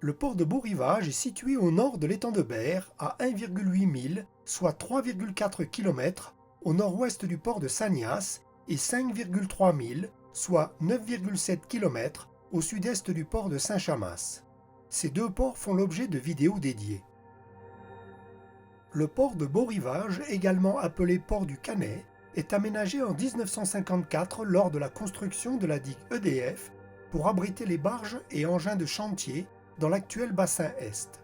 Le port de Beau-Rivage est situé au nord de l'étang de Berre, à 1,8 milles, soit 3,4 km, au nord-ouest du port de Sagnas et 5,3 milles, soit 9,7 km, au sud-est du port de Saint-Chamas. Ces deux ports font l'objet de vidéos dédiées. Le port de Beau-Rivage, également appelé port du Canet, est aménagé en 1954 lors de la construction de la digue EDF pour abriter les barges et engins de chantier dans l'actuel bassin Est.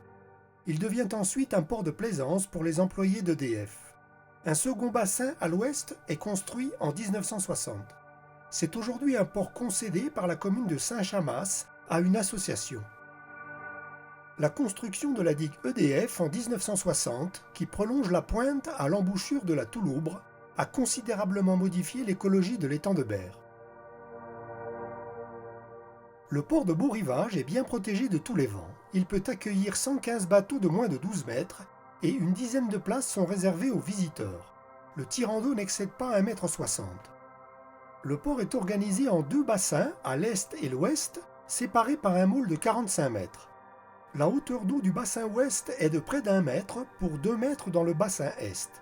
Il devient ensuite un port de plaisance pour les employés d'EDF. Un second bassin à l'ouest est construit en 1960. C'est aujourd'hui un port concédé par la commune de Saint-Chamas à une association. La construction de la digue EDF en 1960, qui prolonge la pointe à l'embouchure de la Touloubre, a considérablement modifié l'écologie de l'étang de Berre. Le port de Beau-Rivage est bien protégé de tous les vents. Il peut accueillir 115 bateaux de moins de 12 mètres et une dizaine de places sont réservées aux visiteurs. Le tirant d'eau n'excède pas 1,60 m. Le port est organisé en deux bassins, à l'est et l'ouest, séparés par un môle de 45 mètres. La hauteur d'eau du bassin ouest est de près d'1 mètre pour 2 mètres dans le bassin est.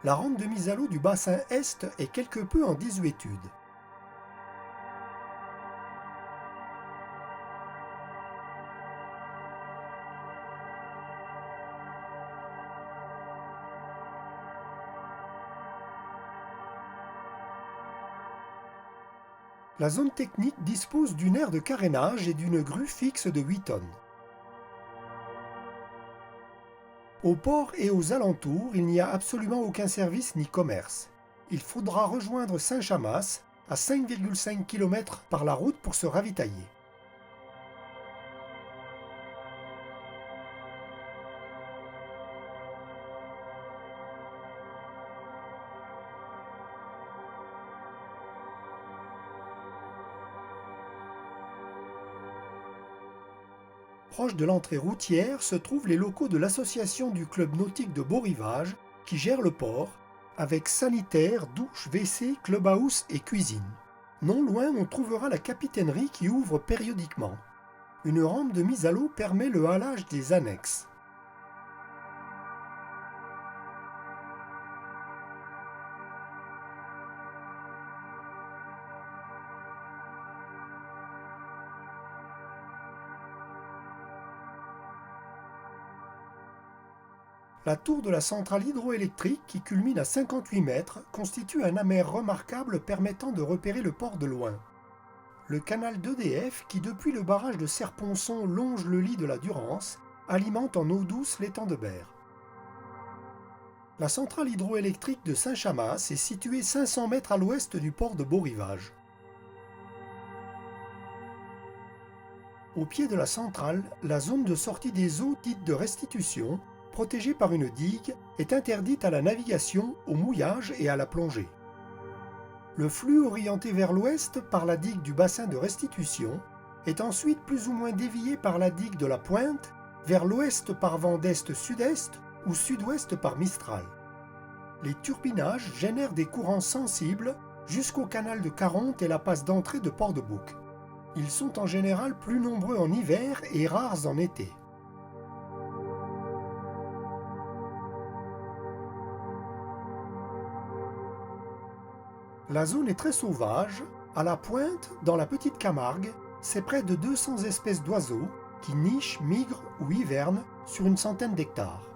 La rampe de mise à l'eau du bassin Est est quelque peu en désuétude. La zone technique dispose d'une aire de carénage et d'une grue fixe de 8 tonnes. Au port et aux alentours, il n'y a absolument aucun service ni commerce. Il faudra rejoindre Saint-Chamas, à 5,5 km par la route pour se ravitailler. Proche de l'entrée routière se trouvent les locaux de l'association du club nautique de Beau-Rivage qui gère le port, avec sanitaire, douche, WC, clubhouse et cuisine. Non loin, on trouvera la capitainerie qui ouvre périodiquement. Une rampe de mise à l'eau permet le halage des annexes. La tour de la centrale hydroélectrique, qui culmine à 58 mètres, constitue un amer remarquable permettant de repérer le port de loin. Le canal d'EDF, qui depuis le barrage de Serponçon longe le lit de la Durance, alimente en eau douce l'étang de Berre. La centrale hydroélectrique de Saint-Chamas est située 500 mètres à l'ouest du port de Beau-Rivage. Au pied de la centrale, la zone de sortie des eaux dite de restitution, protégée par une digue, est interdite à la navigation, au mouillage et à la plongée. Le flux orienté vers l'ouest par la digue du bassin de restitution est ensuite plus ou moins dévié par la digue de la Pointe vers l'ouest par vent d'est-sud-est ou sud-ouest par Mistral. Les turbinages génèrent des courants sensibles jusqu'au canal de Caronte et la passe d'entrée de Port-de-Bouc. Ils sont en général plus nombreux en hiver et rares en été. La zone est très sauvage. À la Pointe, dans la Petite Camargue, c'est près de 200 espèces d'oiseaux qui nichent, migrent ou hivernent sur une centaine d'hectares.